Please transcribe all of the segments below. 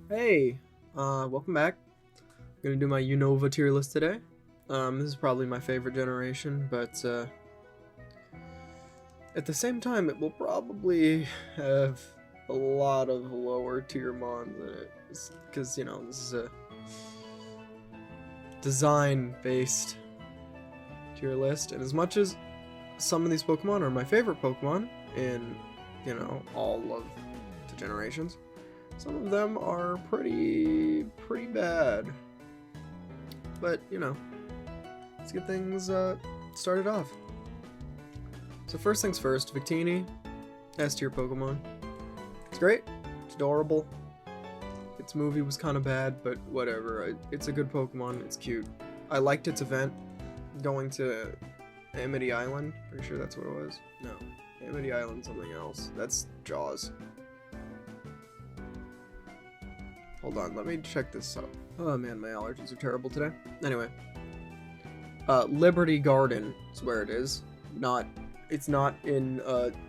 Hey, welcome back. I'm gonna do my Unova tier list today. This is probably my favorite generation, but at the same time, it will probably have a lot of lower tier mons in it, because this is a design-based tier list, and as much as some of these Pokemon are my favorite Pokemon in all of the generations, some of them are pretty bad. But, let's get things started off. So first things first, Victini, S tier Pokemon. It's great, it's adorable. Its movie was kind of bad, but whatever. It's a good Pokemon, it's cute. I liked its event, going to Amity Island. Pretty sure that's what it was. No, Amity Island something else. That's Jaws. Hold on, let me check this out. Oh man, my allergies are terrible today. Anyway. Liberty Garden is where it is. It's not in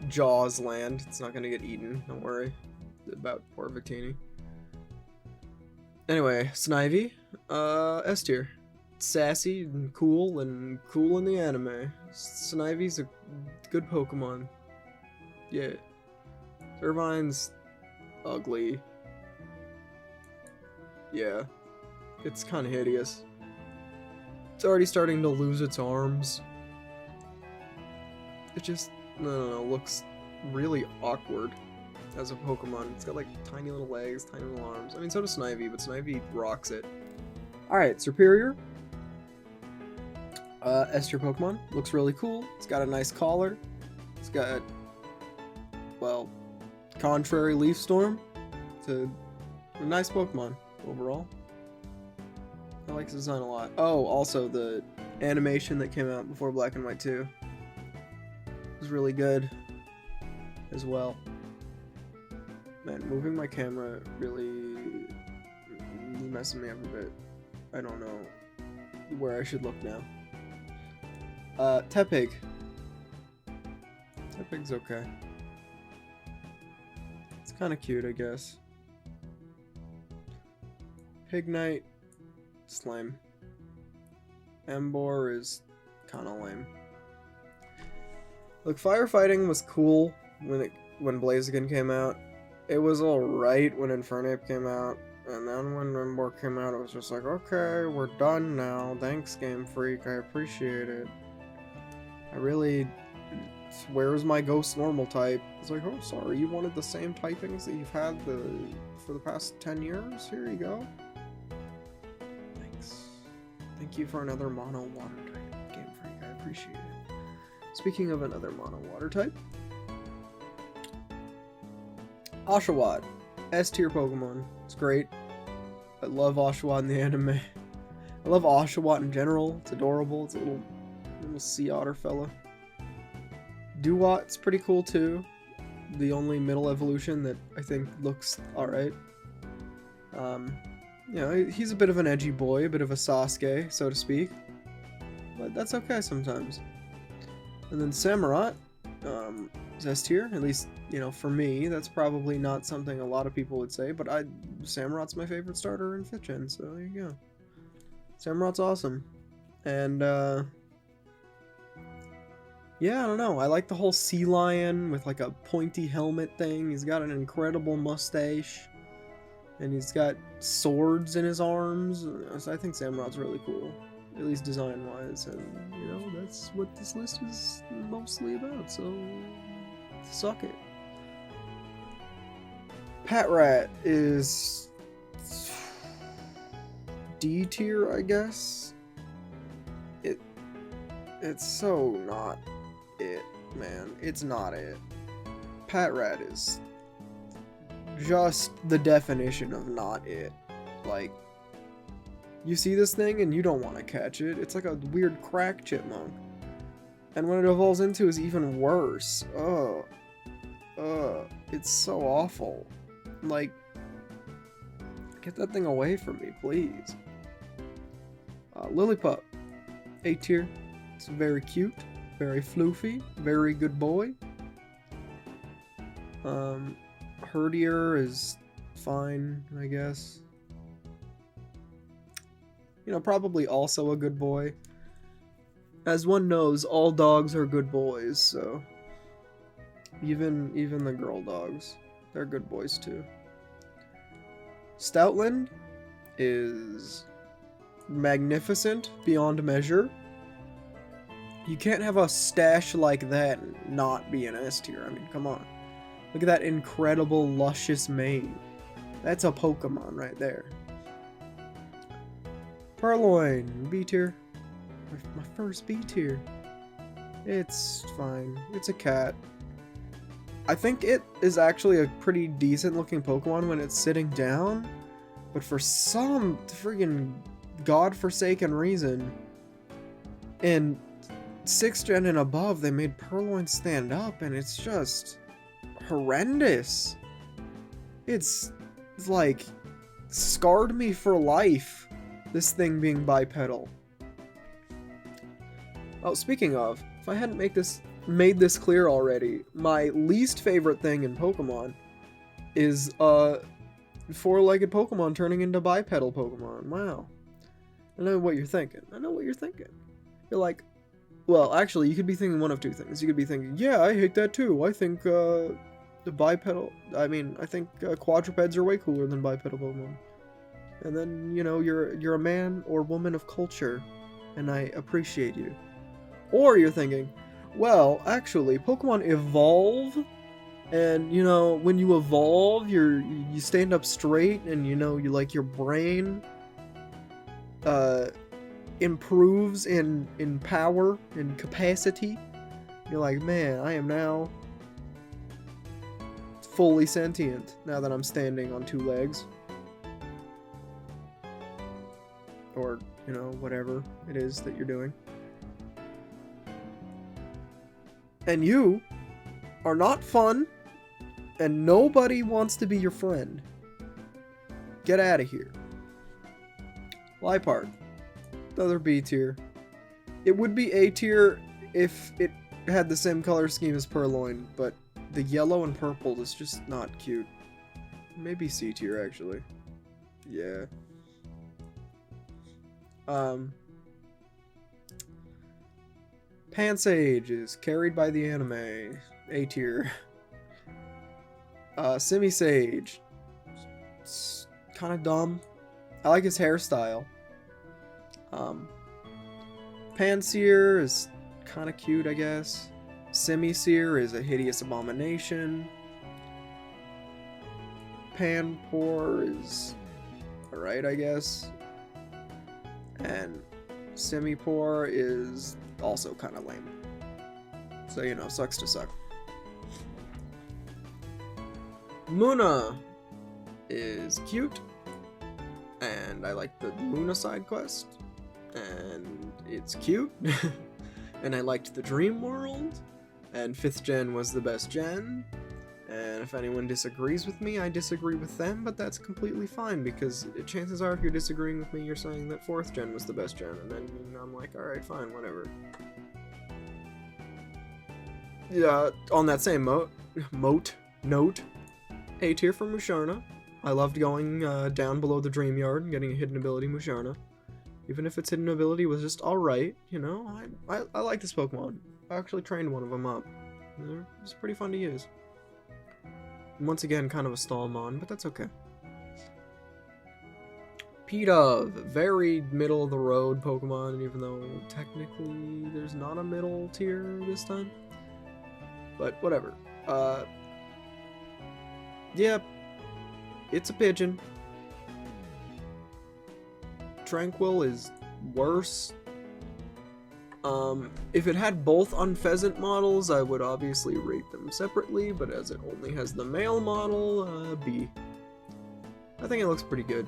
Jaws land. It's not gonna get eaten, don't worry about poor Victini. Anyway, Snivy, S tier. Sassy and cool in the anime. Snivy's a good Pokemon. Yeah. Irvine's ugly. Yeah, it's kind of hideous. It's already starting to lose its arms. It just, no, looks really awkward as a Pokemon. It's got like tiny little legs, tiny little arms. I mean, so does Snivy, but Snivy rocks it. Alright, Superior. S tier Pokemon. Looks really cool. It's got a nice collar. It's got, well, Contrary Leaf Storm. It's a nice Pokemon overall. I like his design a lot. Oh, also the animation that came out before Black and White 2 was really good as well. Man, moving my camera really is messing me up a bit. I don't know where I should look now. Tepig. Tepig's okay. It's kind of cute, I guess. Pignite, it's lame. Embor is kind of lame. Look, firefighting was cool when Blaziken came out. It was alright when Infernape came out, and then when Embor came out, it was just like, okay, we're done now. Thanks, Game Freak. I appreciate it. Where's my Ghost Normal type? It's like, oh, sorry, you wanted the same typings that you've had for the past 10 years? Here you go. Thank you for another mono water type, Game Freak. I appreciate it. Speaking of another mono water type, Oshawott, S tier Pokemon. It's great. I love Oshawott in the anime. I love Oshawott in general. It's adorable. It's a little sea otter fella. Duwat's pretty cool too. The only middle evolution that I think looks alright. He's a bit of an edgy boy, a bit of a Sasuke, so to speak. But that's okay sometimes. And then Samurott, is S tier, at least, for me. That's probably not something a lot of people would say, but Samurott's my favorite starter in 5th gen, so there you go. Samurott's awesome. And, yeah, I don't know. I like the whole sea lion with like a pointy helmet thing. He's got an incredible mustache. And he's got swords in his arms. So I think Samurott's really cool. At least design-wise. And, that's what this list is mostly about. So, suck it. Patrat is D tier, I guess. It's so not it, man. It's not it. Patrat is just the definition of not it. Like, you see this thing and you don't want to catch it. It's like a weird crack chipmunk. And what it evolves into is even worse. It's so awful. Like, get that thing away from me, please. Lillipup, A tier. It's very cute, very floofy, very good boy. Herdier is fine, I guess. You know, probably also a good boy. As one knows, all dogs are good boys, so... Even the girl dogs, they're good boys too. Stoutland is magnificent beyond measure. You can't have a stash like that and not be an S tier. I mean, come on. Look at that incredible, luscious mane. That's a Pokemon right there. Purloin, B tier. My first B tier. It's fine. It's a cat. I think it is actually a pretty decent looking Pokemon when it's sitting down, but for some friggin' godforsaken reason, in 6th gen and above, they made Purloin stand up, and it's just horrendous. It's like scarred me for life, this thing being bipedal. Oh, speaking of, if I hadn't made this clear already, my least favorite thing in Pokemon is four-legged Pokemon turning into bipedal Pokemon. Wow. I know what you're thinking. You're like, well, actually, you could be thinking one of two things. You could be thinking, yeah, I hate that too. I think I think quadrupeds are way cooler than bipedal Pokemon. And then, you know, you're a man or woman of culture, and I appreciate you. Or you're thinking, well, actually, Pokemon evolve, and, you know, when you evolve, you stand up straight, and, you know, your brain improves in power and capacity. You're like, man, I am now fully sentient now that I'm standing on 2 legs. Or, you know, whatever it is that you're doing. And you are not fun, and nobody wants to be your friend. Get out of here. Liepard. Another B tier. It would be A tier if it had the same color scheme as Purloin, but the yellow and purple is just not cute. Maybe C tier, actually. Yeah. Pansage is carried by the anime. A tier. Simisage. It's kind of dumb. I like his hairstyle. Pansear is kind of cute, I guess. Simisear is a hideous abomination. Panpour is alright, I guess. And Simipour is also kind of lame. So, you know, sucks to suck. Munna is cute. And I like the Munna side quest. And it's cute. And I liked the Dream World. And 5th gen was the best gen. And if anyone disagrees with me, I disagree with them, but that's completely fine, because chances are if you're disagreeing with me, you're saying that 4th gen was the best gen, and then I'm like, alright, fine, whatever. Yeah, on that same note, A tier for Musharna. I loved going down below the Dream Yard and getting a hidden ability Musharna. Even if its hidden ability was just alright, you know, I like this Pokemon. I actually trained one of them up. It was pretty fun to use. Once again, kind of a Stallmon, but that's okay. Pidove, very middle of the road Pokemon, even though technically there's not a middle tier this time. But whatever. Yeah, it's a pigeon. Tranquil is worse. If it had both Unpheasant models, I would obviously rate them separately, but as it only has the male model, B. I think it looks pretty good.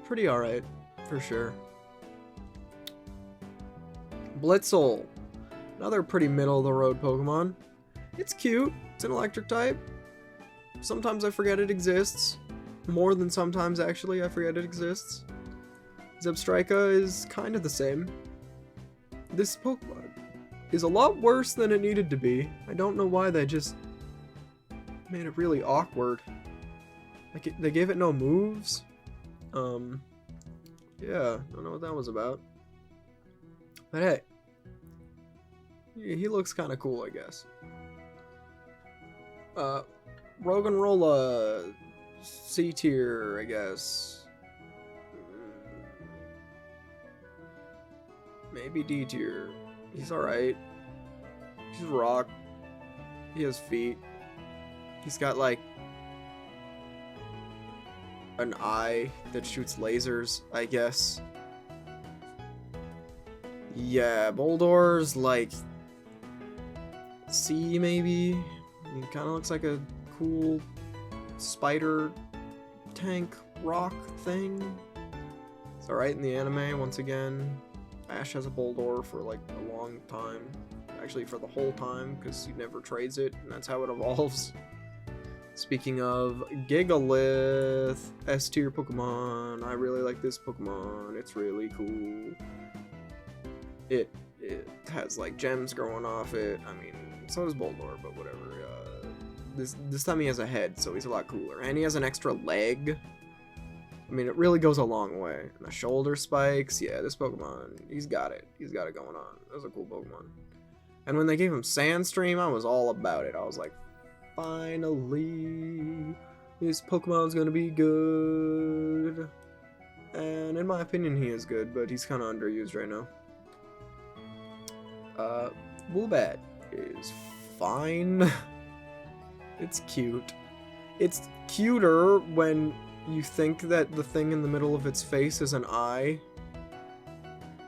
Pretty alright, for sure. Blitzel. Another pretty middle-of-the-road Pokemon. It's cute. It's an electric type. Sometimes I forget it exists. More than sometimes, actually, I forget it exists. Zebstrika is kind of the same. This Pokemon is a lot worse than it needed to be. I don't know why they just made it really awkward. Like they gave it no moves. Yeah, don't know what that was about. But hey, he looks kind of cool, I guess. Roggenrola, C tier, I guess. Maybe D tier. He's alright. He's rock. He has feet. He's got like an eye that shoots lasers, I guess. Yeah, Boldor's like C maybe. He kind of looks like a cool spider tank rock thing. It's alright in the anime once again. Ash has a Boldor for like a long time. Actually for the whole time, because he never trades it, and that's how it evolves. Speaking of Gigalith, S tier Pokemon. I really like this Pokemon. It's really cool. It has like gems growing off it. I mean, so does Boldor, but whatever. This time he has a head, so he's a lot cooler. And he has an extra leg. I mean, it really goes a long way. And the shoulder spikes, yeah, this Pokemon, he's got it. He's got it going on. That was a cool Pokemon. And when they gave him Sandstream, I was all about it. I was like, finally, this Pokemon's gonna be good. And in my opinion, he is good, but he's kind of underused right now. Woobat is fine. It's cute. It's cuter when you think that the thing in the middle of its face is an eye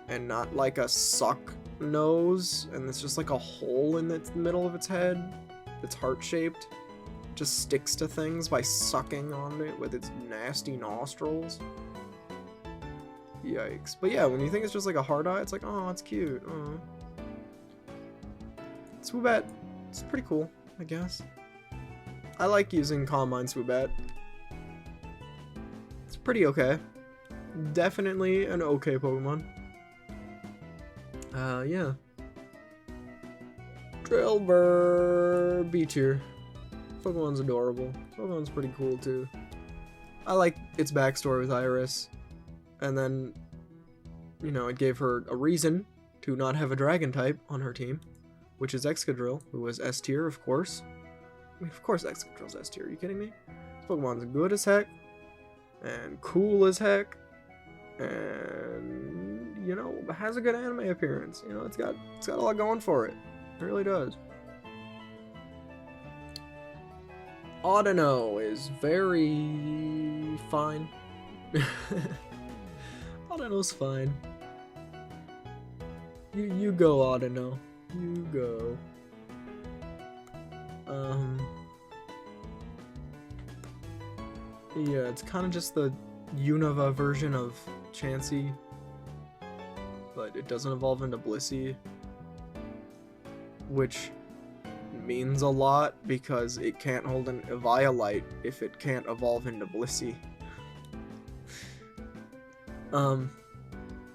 and not like a suck nose, and it's just like a hole in the middle of its head that's heart-shaped. It just sticks to things by sucking on it with its nasty nostrils. Yikes. But yeah, when you think it's just like a hard eye, it's like, oh, it's cute. Oh. Swoobat, it's pretty cool, I guess. I like using Calm Mind Swoobat. It's pretty okay. Definitely an okay Pokemon. Yeah. Drillbur, B tier. Pokemon's adorable. Pokemon's pretty cool too. I like its backstory with Iris. And then, you know, it gave her a reason to not have a dragon type on her team, which is Excadrill, who was S tier, of course. I mean, of course Excadrill's S tier, are you kidding me? This Pokemon's good as heck, and cool as heck, and, you know, has a good anime appearance. You know, it's got a lot going for it. It really does. Audino is very fine. Audino's fine. You go, Audino. You go. Yeah, it's kind of just the Unova version of Chansey, but it doesn't evolve into Blissey, which means a lot because it can't hold an Eviolite if it can't evolve into Blissey.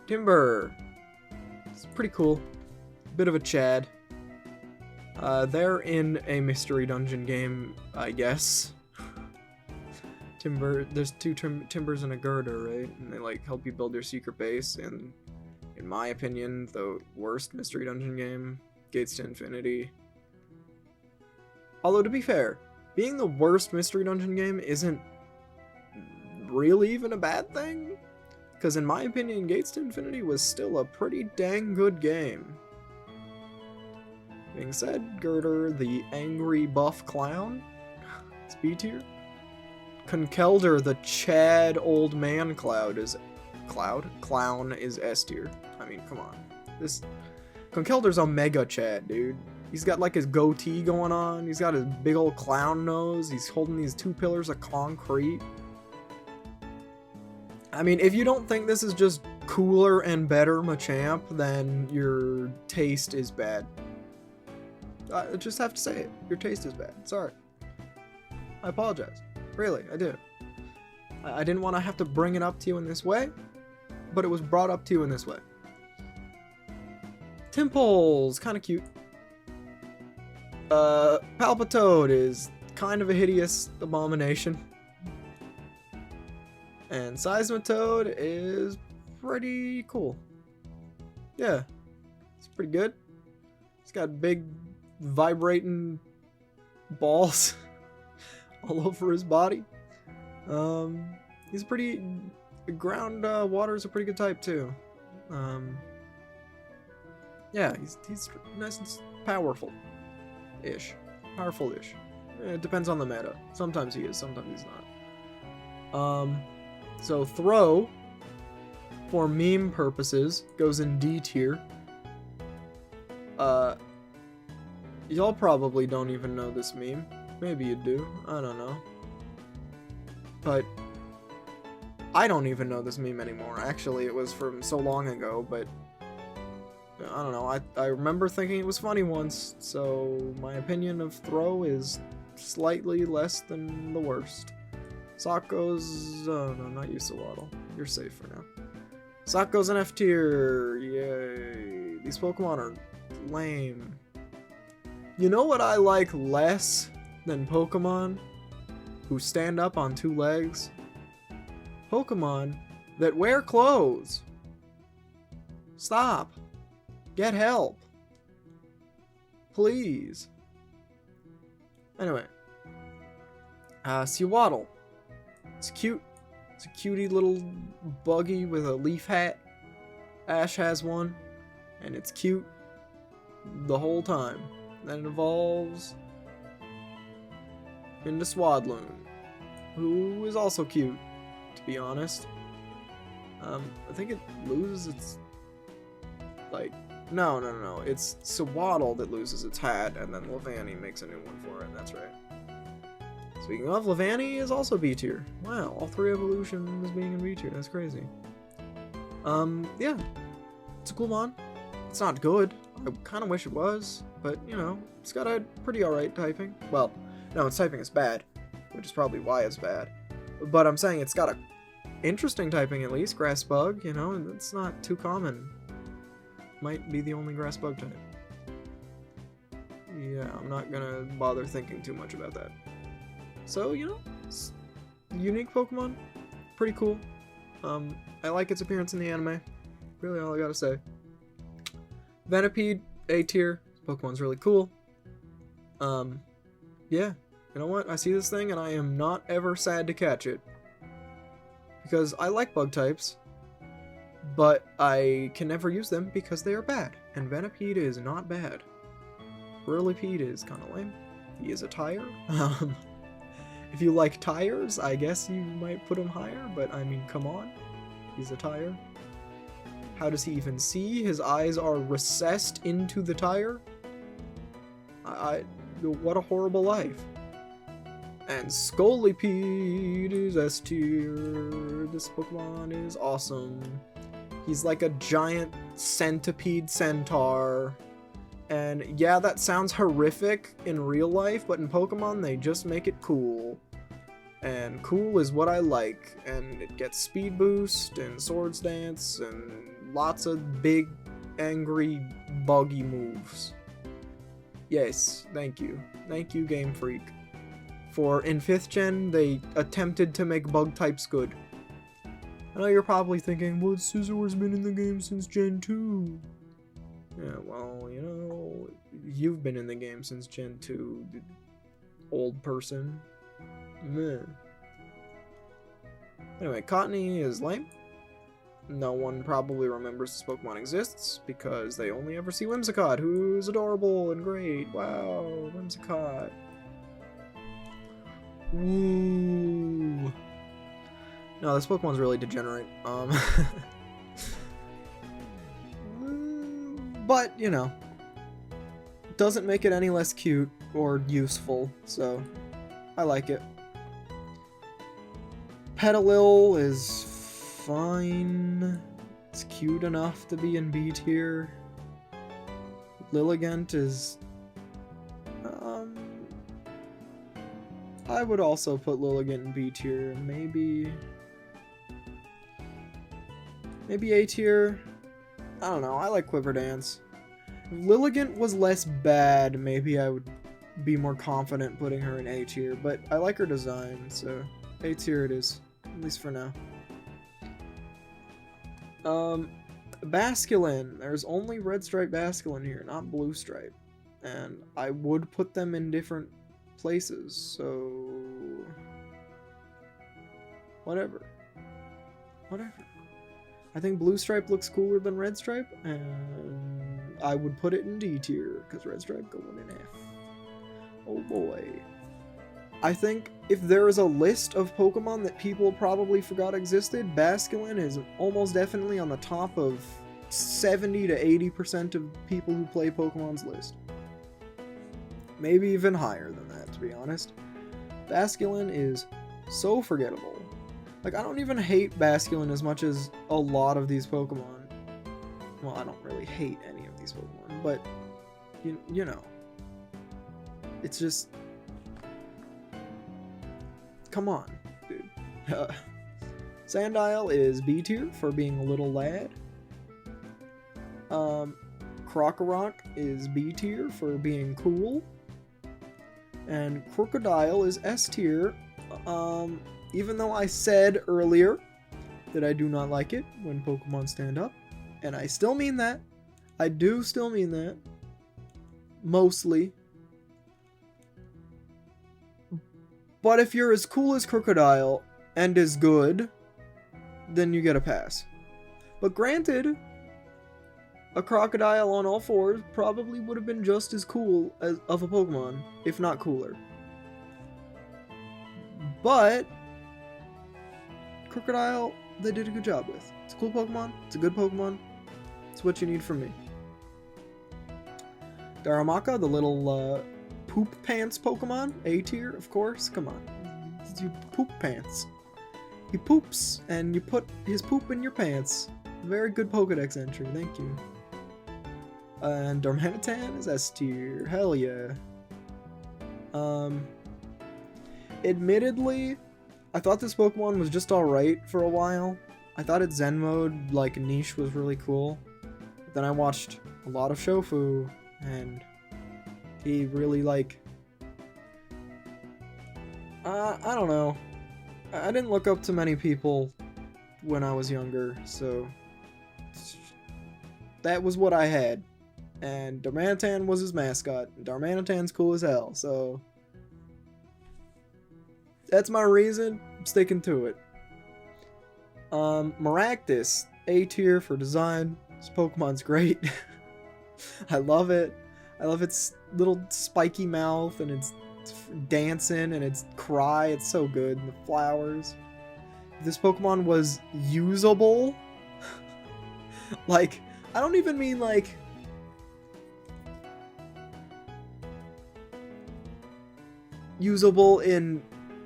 Timber. It's pretty cool. Bit of a Chad. They're in a mystery dungeon game, I guess. Timber, there's two Timbers and a Girder, right? And they like help you build your secret base, and in my opinion, the worst mystery dungeon game, Gates to Infinity. Although to be fair, being the worst mystery dungeon game isn't really even a bad thing, because in my opinion, Gates to Infinity was still a pretty dang good game. Being said, Girder, the angry buff clown, it's B tier. Conkeldurr, the Chad old man clown is S tier. I mean, come on. This Conkeldurr's a mega Chad, dude. He's got like his goatee going on. He's got his big old clown nose. He's holding these 2 pillars of concrete. I mean, if you don't think this is just cooler and better Machamp, then your taste is bad. I just have to say it. Your taste is bad. Sorry. I apologize. Really, I do. I didn't want to have to bring it up to you in this way, but it was brought up to you in this way. Timple's kind of cute. Palpitoad is kind of a hideous abomination. And Seismitoad is pretty cool. Yeah, it's pretty good. It's got big vibrating balls all over his body. He's pretty... Ground water is a pretty good type too. Yeah, he's nice and powerful-ish. Powerful-ish. It depends on the meta. Sometimes he is, sometimes he's not. So Throw, for meme purposes, goes in D tier. Y'all probably don't even know this meme. Maybe you do. I don't know. But I don't even know this meme anymore. Actually, it was from so long ago, but I don't know. I remember thinking it was funny once, so my opinion of Throw is slightly less than the worst. Sock goes... Oh, no, not you, Sawaddle. You're safe for now. Sock goes in F tier. Yay. These Pokemon are lame. You know what I like less than Pokemon who stand up on 2 legs? Pokemon that wear clothes. Stop. Get help. Please. Anyway. Sewaddle. It's cute. It's a cutie little buggy with a leaf hat. Ash has one. And it's cute the whole time. Then it evolves into Swadloon, who is also cute, to be honest. I think it loses its... Like... No. It's Sewaddle that loses its hat, and then Levani makes a new one for it. That's right. Speaking of, Levani is also B tier. Wow, all 3 evolutions being in B tier. That's crazy. Yeah. It's a cool mon. It's not good. I kind of wish it was, but, you know, it's got a pretty alright typing. Well, no, its typing is bad, which is probably why it's bad. But I'm saying it's got a interesting typing at least. Grass bug, you know, and it's not too common. Might be the only grass bug type. Yeah, I'm not gonna bother thinking too much about that. So, you know, it's unique Pokemon. Pretty cool. I like its appearance in the anime. Really all I gotta say. Venipede, A tier. Pokemon's really cool. Yeah. You know what? I see this thing and I am not ever sad to catch it. Because I like bug types, but I can never use them because they are bad. And Venipede is not bad. Whirlipede is kind of lame. He is a tire. If you like tires, I guess you might put him higher, but I mean, come on. He's a tire. How does he even see? His eyes are recessed into the tire? What a horrible life. And Scolipede is S tier. This Pokemon is awesome. He's like a giant centipede centaur. And yeah, that sounds horrific in real life, but in Pokemon they just make it cool. And cool is what I like. And it gets speed boost and swords dance and lots of big, angry, buggy moves. Yes, thank you. Thank you, Game Freak. For in 5th gen, they attempted to make bug types good. I know you're probably thinking, well, Scissor's been in the game since Gen 2. Yeah, well, you know, you've been in the game since Gen 2, old person. Meh. Anyway, Cottony is lame. No one probably remembers this Pokemon exists, because they only ever see Whimsicott, who's adorable and great. Wow, Whimsicott. Woo. No, this Pokemon's really degenerate. But, you know, doesn't make it any less cute or useful, so I like it. Petalil is fine. It's cute enough to be in B tier. Lilligant is... I would also put Lilligant in B tier. Maybe A tier. I don't know. I like Quiver Dance. If Lilligant was less bad, maybe I would be more confident putting her in A tier. But I like her design, so A tier it is. At least for now. Basculin. There's only red stripe Basculin here, not blue stripe. And I would put them in different places, so... Whatever. I think blue stripe looks cooler than red stripe, and I would put it in D tier, because red stripe going in F. Oh boy. I think if there is a list of Pokemon that people probably forgot existed, Basculin is almost definitely on the top of 70 to 80% of people who play Pokemon's list. Maybe even higher than that, to be honest. Basculin is so forgettable. Like, I don't even hate Basculin as much as a lot of these Pokemon. Well, I don't really hate any of these Pokemon, but, you know. It's just... Come on, dude. Sandile is B tier for being a little lad. Krokorok is B tier for being cool. And Crocodile is S tier. Even though I said earlier that I do not like it when Pokemon stand up. And I still mean that. I do still mean that. Mostly. But if you're as cool as Crocodile and as good, then you get a pass. But granted, a Crocodile on all fours probably would have been just as cool as of a Pokemon, if not cooler. But Crocodile, they did a good job with. It's a cool Pokemon. It's a good Pokemon. It's what you need from me. Darumaka, the little poop pants Pokemon, A tier, of course. Come on, you poop pants. He poops, and you put his poop in your pants. Very good Pokedex entry. Thank you. And Darmanitan is S tier. Hell yeah. Admittedly, I thought this Pokemon was just alright for a while. I thought its Zen mode, like, niche was really cool. But then I watched a lot of Shofu, and he really, like... I don't know. I didn't look up to many people when I was younger, so... That was what I had. And Darmanitan was his mascot. And Darmanitan's cool as hell, so... That's my reason. I'm sticking to it. Maractus, A tier for design. This Pokemon's great. I love it. I love its little spiky mouth and its dancing and its cry. It's so good. And the flowers. If this Pokemon was usable, like, I don't even mean like usable in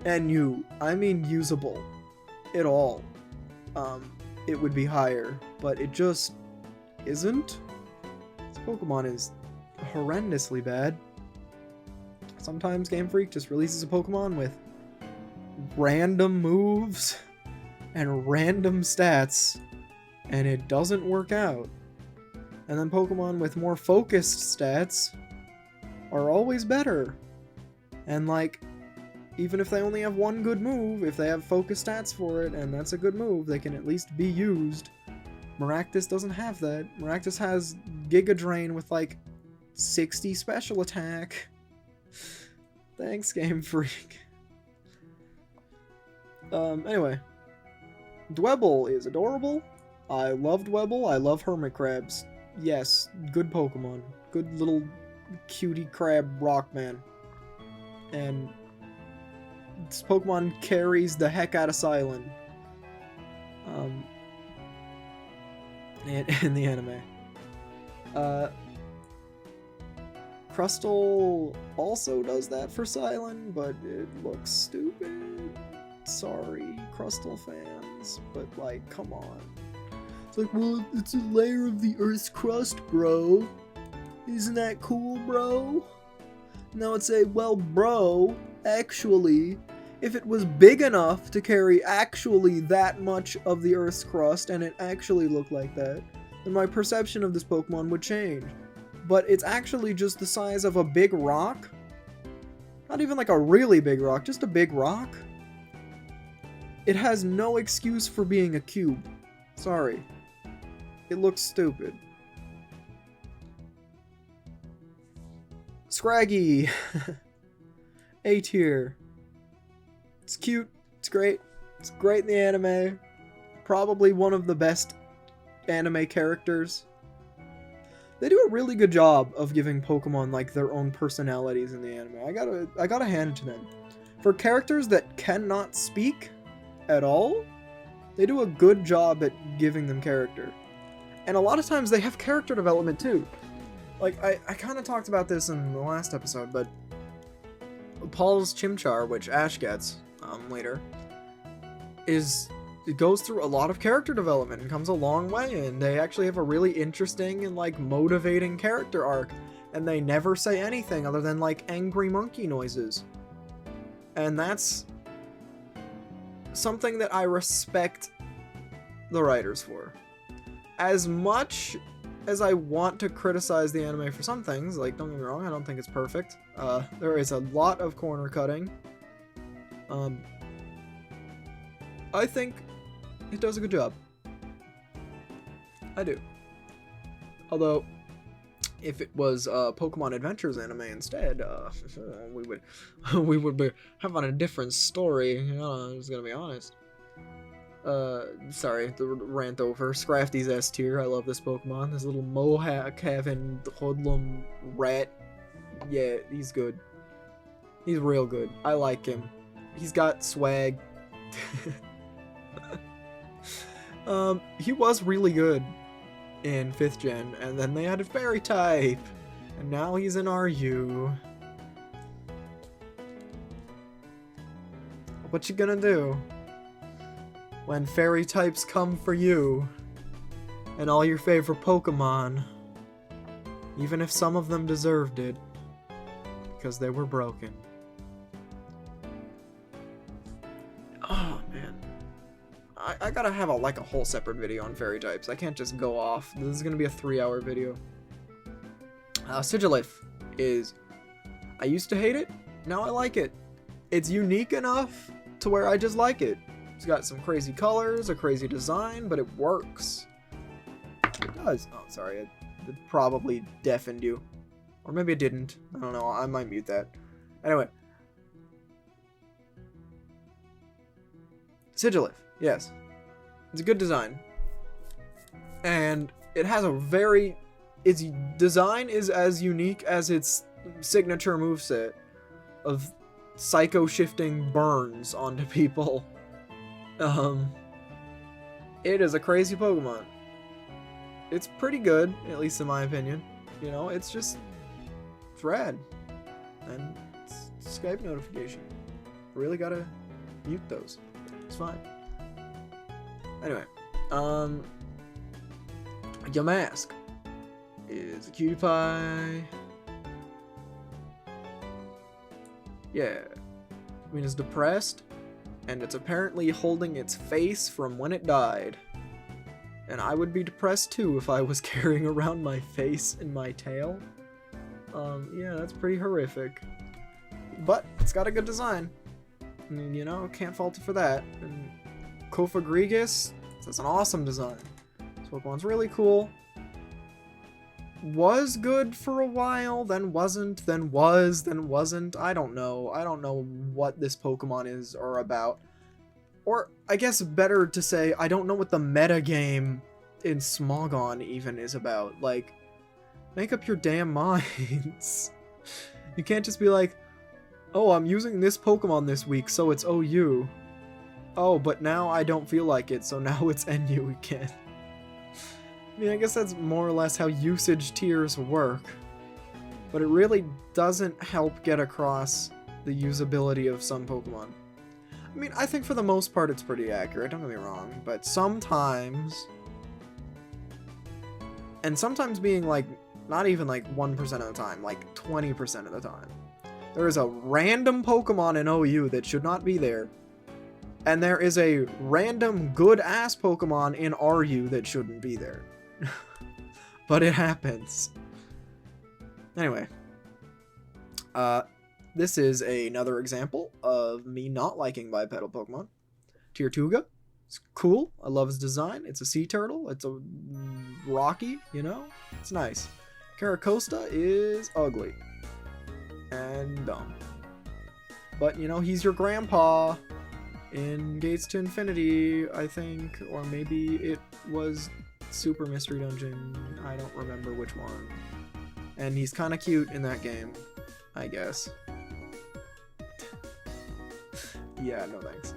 NU. I mean usable at all. It would be higher, but it just isn't. This Pokemon is horrendously bad. Sometimes Game Freak just releases a Pokemon with random moves and random stats, and it doesn't work out. And then Pokemon with more focused stats are always better. And like, even if they only have one good move, if they have focus stats for it, and that's a good move, they can at least be used. Maractus doesn't have that. Maractus has Giga Drain with like 60 special attack. Thanks, Game Freak. Anyway. Dwebble is adorable. I love Dwebble. I love Hermit Crabs. Yes, good Pokemon. Good little cutie crab rockman. And this Pokemon carries the heck out of Silent. In the anime. Crustle also does that for Silent, but it looks stupid. Sorry, Crustle fans, but like, come on. It's like, well, it's a layer of the Earth's crust, bro. Isn't that cool, bro? Now I'd say, well, bro, actually, if it was big enough to carry actually that much of the Earth's crust, and it actually looked like that, then my perception of this Pokemon would change. But it's actually just the size of a big rock. Not even like a really big rock, just a big rock. It has no excuse for being a cube. Sorry. It looks stupid. Scraggy. A tier. It's cute. It's great. It's great in the anime. Probably one of the best anime characters. They do a really good job of giving Pokemon like their own personalities in the anime. I gotta hand it to them. For characters that cannot speak at all, they do a good job at giving them character. And a lot of times they have character development too. Like, I kind of talked about this in the last episode, but Paul's Chimchar, which Ash gets later, it goes through a lot of character development and comes a long way, and they actually have a really interesting and like motivating character arc, and they never say anything other than like angry monkey noises. And that's something that I respect the writers for. As much as I want to criticize the anime for some things, like, don't get me wrong, I don't think it's perfect. There is a lot of corner cutting. I think it does a good job. I do. Although, if it was Pokemon Adventures anime instead, we would be having a different story. I'm just gonna be honest. Sorry, the rant over. Scrafty's S tier. I love this Pokemon. This little mohawk having hoodlum rat. Yeah, he's good. He's real good. I like him. He's got swag. He was really good in 5th gen, and then they added Fairy type, and now he's in RU. What you gonna do when Fairy types come for you and all your favorite Pokemon, even if some of them deserved it because they were broken? Oh man, I gotta have a whole separate video on Fairy types. I can't just go off. This is gonna be a 3-hour video. Sigilif is, I used to hate it, now I like it. It's unique enough to where I just like it. It's got some crazy colors, a crazy design, but it works. It does. Oh, sorry, it probably deafened you. Or maybe it didn't. I don't know, I might mute that. Anyway. Sigilif, yes. It's a good design. And it has a very... its design is as unique as its signature moveset of psycho-shifting burns onto people. It is a crazy Pokemon. It's pretty good, at least in my opinion. You know, it's rad. And it's Skype notification. Really gotta mute those. It's fine. Anyway, Yamask is a cutie pie. Yeah. I mean, it's depressed, and it's apparently holding its face from when it died. And I would be depressed too if I was carrying around my face in my tail. Yeah, that's pretty horrific. But it's got a good design. I mean, you know, can't fault it for that. And Kofagrigus, that's an awesome design. This Pokemon's really cool. Was good for a while, then wasn't, then was, then wasn't. I don't know. I don't know what this Pokemon is or about. Or, I guess better to say, I don't know what the metagame in Smogon even is about. Like, make up your damn minds. You can't just be like, oh, I'm using this Pokemon this week, so it's OU. Oh, but now I don't feel like it, so now it's NU again. I mean, I guess that's more or less how usage tiers work. But it really doesn't help get across the usability of some Pokemon. I mean, I think for the most part it's pretty accurate, don't get me wrong, but sometimes... and sometimes being like, not even like 1% of the time, like 20% of the time. There is a random Pokemon in OU that should not be there. And there is a random good-ass Pokemon in RU that shouldn't be there. But it happens. Anyway. This is another example of me not liking bipedal Pokemon. Tirtuga It's cool. I love his design. It's a sea turtle. It's a rocky, you know? It's nice. Caracosta is ugly. And dumb. But, you know, he's your grandpa in Gates to Infinity, I think. Or maybe it was Super Mystery Dungeon. I don't remember which one. And he's kind of cute in that game, I guess. Yeah, no thanks.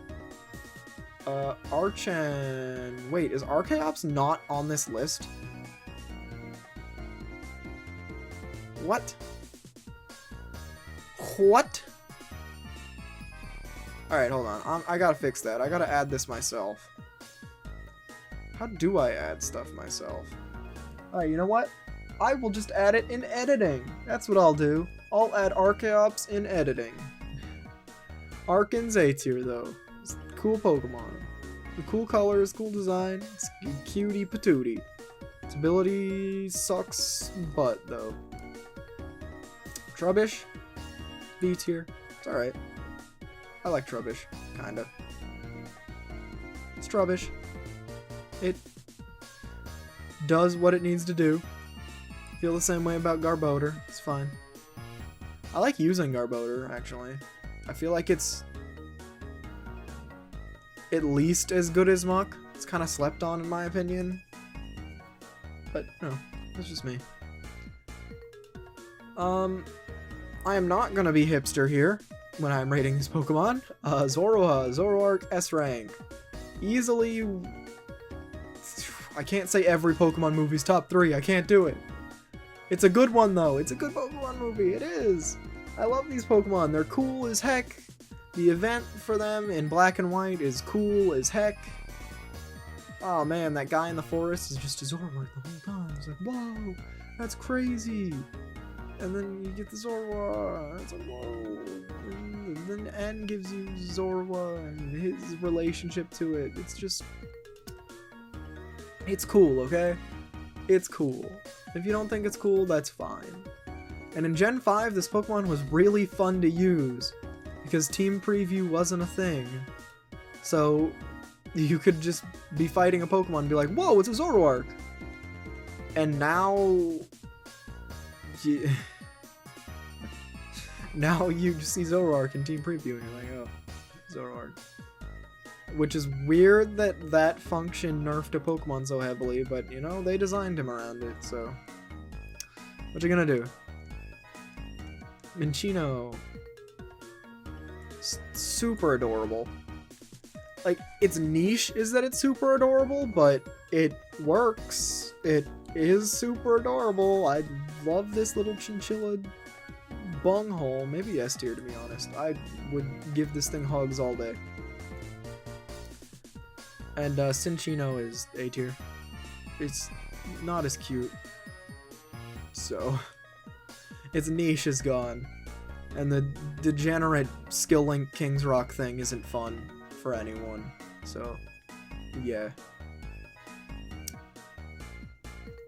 Archen... Wait, is Archaeops not on this list? What? What? Alright, hold on. I gotta fix that. I gotta add this myself. How do I add stuff myself? Alright, you know what? I will just add it in editing. That's what I'll do. I'll add Archaeops in editing. Archen's A tier, though. It's a cool Pokemon. The cool colors, cool design. It's cutie patootie. Its ability sucks butt, though. Trubbish? B tier. It's alright. I like Trubbish. Kinda. It's Trubbish. It does what it needs to do. Feel the same way about Garbodor. It's fine. I like using Garbodor, actually. I feel like it's at least as good as Muck. It's kind of slept on, in my opinion. But, no. That's just me. I am not gonna be hipster here when I'm rating these Pokemon. Zoroark, Zoroark, S rank. Easily... I can't say every Pokemon movie's top 3. I can't do it. It's a good one, though. It's a good Pokemon movie. It is. I love these Pokemon. They're cool as heck. The event for them in Black and White is cool as heck. Oh, man, that guy in the forest is just a Zoroark the whole time. It's like, whoa, that's crazy. And then you get the Zorua. It's like, whoa. And then N gives you Zorua and his relationship to it. It's just... It's cool, okay? It's cool. If you don't think it's cool, that's fine. And in Gen 5, this Pokemon was really fun to use, because Team Preview wasn't a thing. So, you could just be fighting a Pokemon and be like, whoa, it's a Zoroark! And now... now you just see Zoroark in Team Preview and you're like, oh, Zoroark. Which is weird that that function nerfed a Pokemon so heavily, but, you know, they designed him around it, so... What you gonna do? Minccino. Super adorable. Like, its niche is that it's super adorable, but it works. It is super adorable. I love this little chinchilla bunghole. Maybe S tier, to be honest. I would give this thing hugs all day. And Cinccino is A tier. It's not as cute. So, its niche is gone. And the degenerate Skill Link King's Rock thing isn't fun for anyone. So, yeah.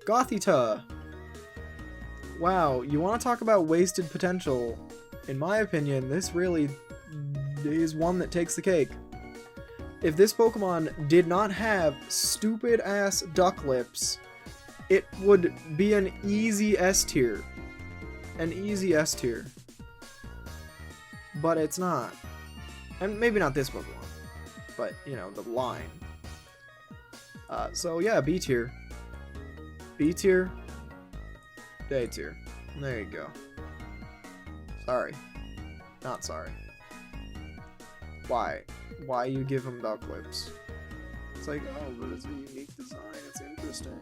Gothita! Wow, you want to talk about wasted potential? In my opinion, this really is one that takes the cake. If this Pokemon did not have stupid-ass duck lips, it would be an easy S tier. An easy S tier. But it's not. And maybe not this Pokemon. But, you know, the line. So yeah, B tier. B tier. A tier. There you go. Sorry. Not sorry. Why? Why you give him duck lips? It's like, oh, but it's a unique design. It's interesting.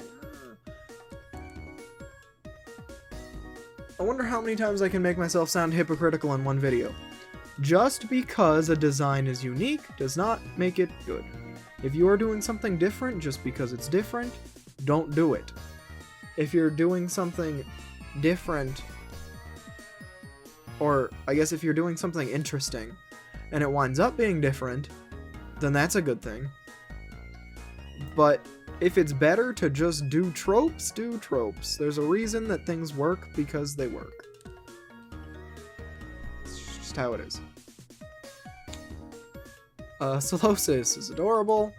I wonder how many times I can make myself sound hypocritical in one video. Just because a design is unique does not make it good. If you are doing something different just because it's different, don't do it. If you're doing something different, or I guess if you're doing something interesting, and it winds up being different, then that's a good thing. But if it's better to just do tropes, do tropes. There's a reason that things work because they work. It's just how it is. Solosis is adorable.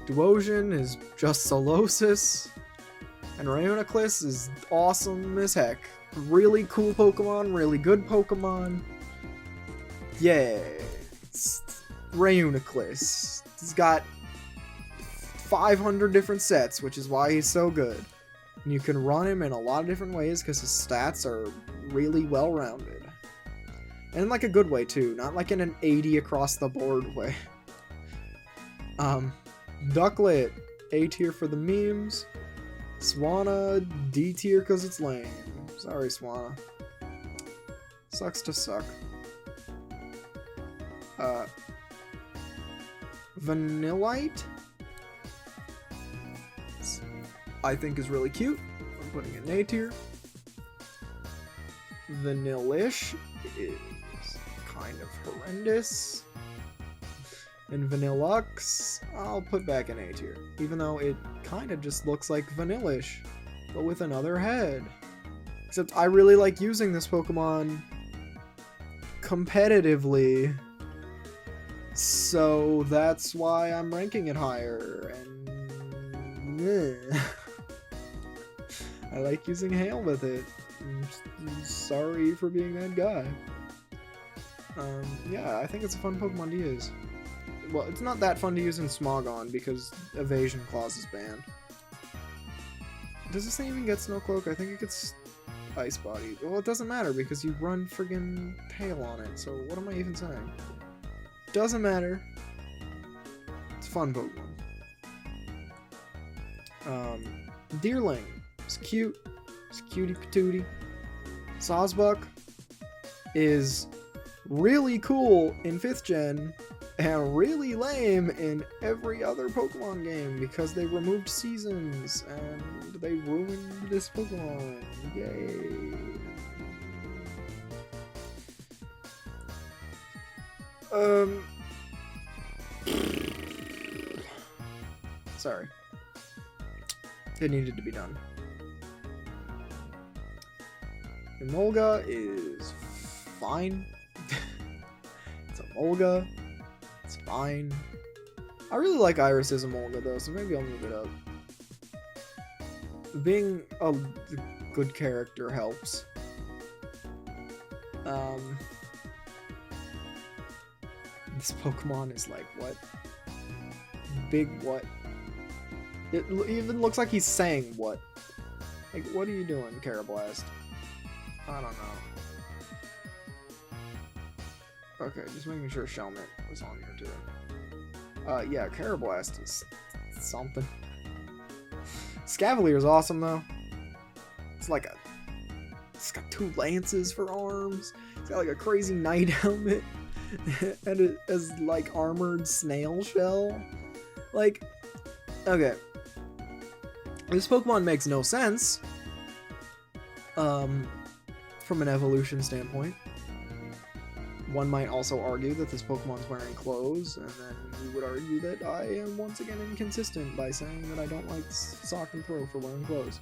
Duosion is just Solosis. And Reuniclus is awesome as heck. Really cool Pokemon, really good Pokemon. Yeah. Reuniclus. He's got 500 different sets, which is why he's so good. And you can run him in a lot of different ways because his stats are really well-rounded. And in like a good way too, not like in an 80 across the board way. Ducklet, A tier for the memes. Swanna, D tier because it's lame. Sorry, Swanna. Sucks to suck. Vanillite, I think is really cute. I'm putting it in A tier. Vanillish is kind of horrendous. And Vanillux, I'll put back in A tier. Even though it kind of just looks like Vanillish, but with another head. Except I really like using this Pokemon competitively. So that's why I'm ranking it higher. And I like using Hail with it. I'm sorry for being that guy. Yeah, I think it's a fun Pokemon to use. Well, it's not that fun to use in Smogon because Evasion Clause is banned. Does this thing even get Snow Cloak? I think it gets Ice Body. Well, it doesn't matter because you run friggin' Hail on it, so what am I even saying? Doesn't matter. It's a fun Pokemon. Deerling. It's cute. It's cutie patootie. Sawsbuck is really cool in 5th gen and really lame in every other Pokemon game because they removed seasons and they ruined this Pokemon. Yay. Sorry. It needed to be done. Emolga is fine. It's Emolga. It's fine. I really like Iris's Emolga though, so maybe I'll move it up. Being a good character helps. This Pokemon is like, what? Big what? It even looks like he's saying what. Like, what are you doing, Carablast? I don't know. Okay, just making sure Shelmet was on here too. Yeah, Carablast is something. Scavalier's awesome though. It's like it's got 2 lances for arms. It's got like a crazy knight helmet. And it has like armored snail shell. Like, okay. This Pokemon makes no sense. From an evolution standpoint. One might also argue that this Pokemon's wearing clothes, and then you would argue that I am once again inconsistent by saying that I don't like Sock and Throw for wearing clothes.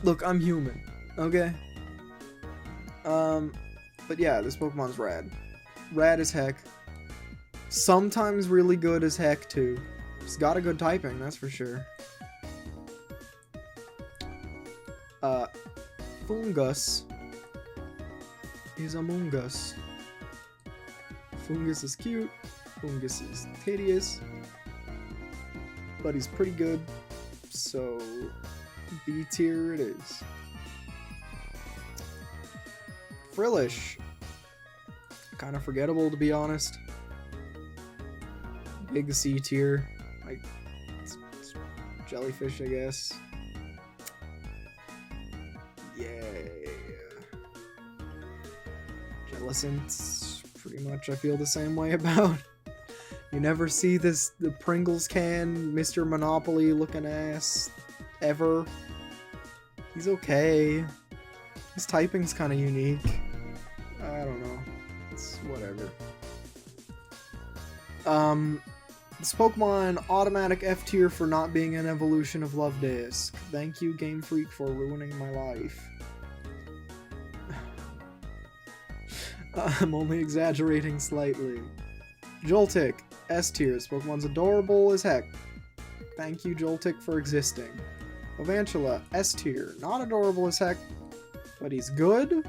Look, I'm human, okay? But yeah, this Pokemon's rad. Rad as heck. Sometimes really good as heck, too. It's got a good typing, that's for sure. Fungus is Among Us. Fungus is cute. Fungus is hideous. But he's pretty good. So, B tier it is. Frillish. Kind of forgettable, to be honest. Big C tier. Like, it's jellyfish, I guess. Yay. Jellicent, pretty much I feel the same way about. You never see the Pringles can, Mr. Monopoly looking ass, ever. He's okay. His typing's kind of unique. I don't know. It's whatever. This Pokemon automatic F tier for not being an evolution of Luvdisc. Thank you, Game Freak, for ruining my life. I'm only exaggerating slightly. Joltik, S tier. This Pokemon's adorable as heck. Thank you, Joltik, for existing. Ovantula, S tier. Not adorable as heck, but he's good.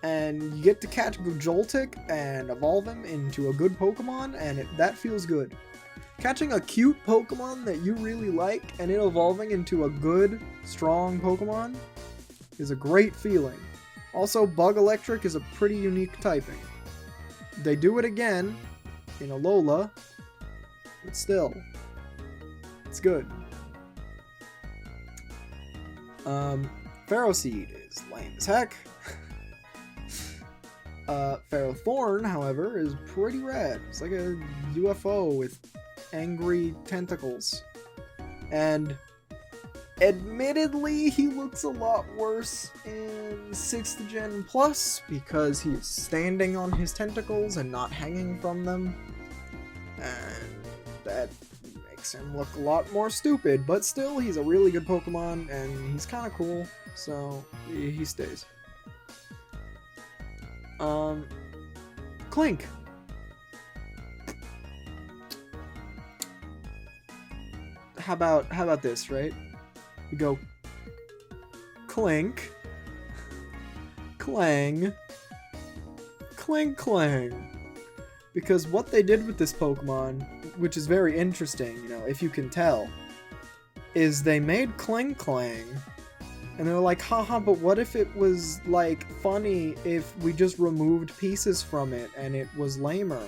And you get to catch Joltik and evolve him into a good Pokemon, and that feels good. Catching a cute Pokemon that you really like and it evolving into a good, strong Pokemon is a great feeling. Also, Bug Electric is a pretty unique typing. They do it again in Alola, but still, it's good. Ferroseed is lame as heck. Ferrothorn, however, is pretty rad. It's like a UFO with angry tentacles. And admittedly, he looks a lot worse in 6th Gen Plus because he's standing on his tentacles and not hanging from them. And that makes him look a lot more stupid, but still, he's a really good Pokemon and he's kind of cool, so he stays. Clink. How about this, right? We go Clink, Clang, Clink Clang. Because what they did with this Pokemon, which is very interesting, you know, if you can tell, is they made Clink Clang, and they're like, haha, but what if it was, like, funny if we just removed pieces from it and it was lamer?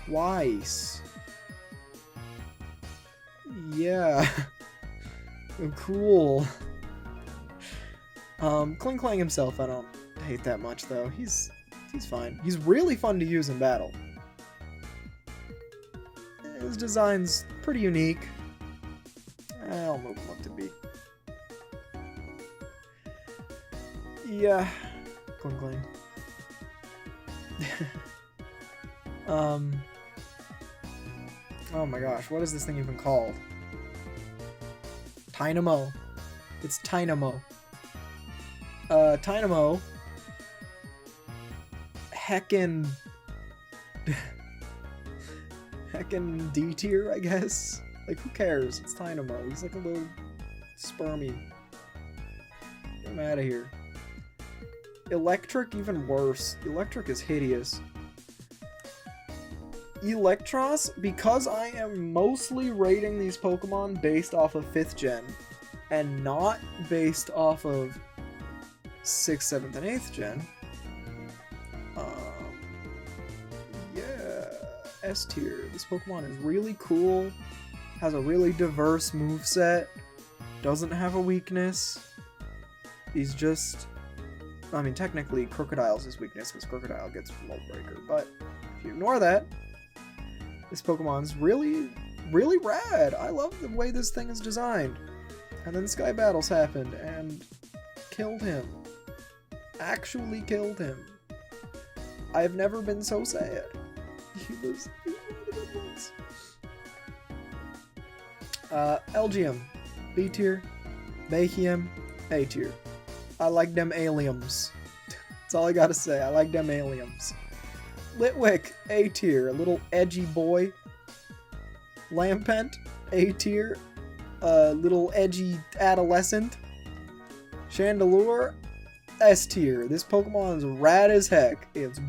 Twice. Yeah. Cool. Clink Clang himself, I don't hate that much, though. He's fine. He's really fun to use in battle. His design's pretty unique. I'll move him up to B. Yeah. Clink Clang. Oh my gosh, what is this thing even called? Tynamo. It's Tynamo. Tynamo. Heckin' D tier, I guess. Like, who cares? It's Tynamo. He's like a little spermy. Get him out of here. Electric, even worse. Electric is hideous. Electros, because I am mostly rating these Pokemon based off of 5th Gen, and not based off of 6th, 7th, and 8th Gen. Yeah, S tier. This Pokemon is really cool, has a really diverse moveset, doesn't have a weakness. He's just, I mean, technically Crocodile's his weakness because Crocodile gets Mold Breaker, but if you ignore that, this Pokemon's really, really rad. I love the way this thing is designed. And then Sky Battles happened and killed him. Actually killed him. I've never been so sad. He was one of the good ones. Elgium, B tier. Bayhium, A tier. I like them aliens. That's all I gotta say. I like them aliens. Litwick, A tier, a little edgy boy. Lampent, A tier, a little edgy adolescent. Chandelure, S tier. This Pokemon is rad as heck. It's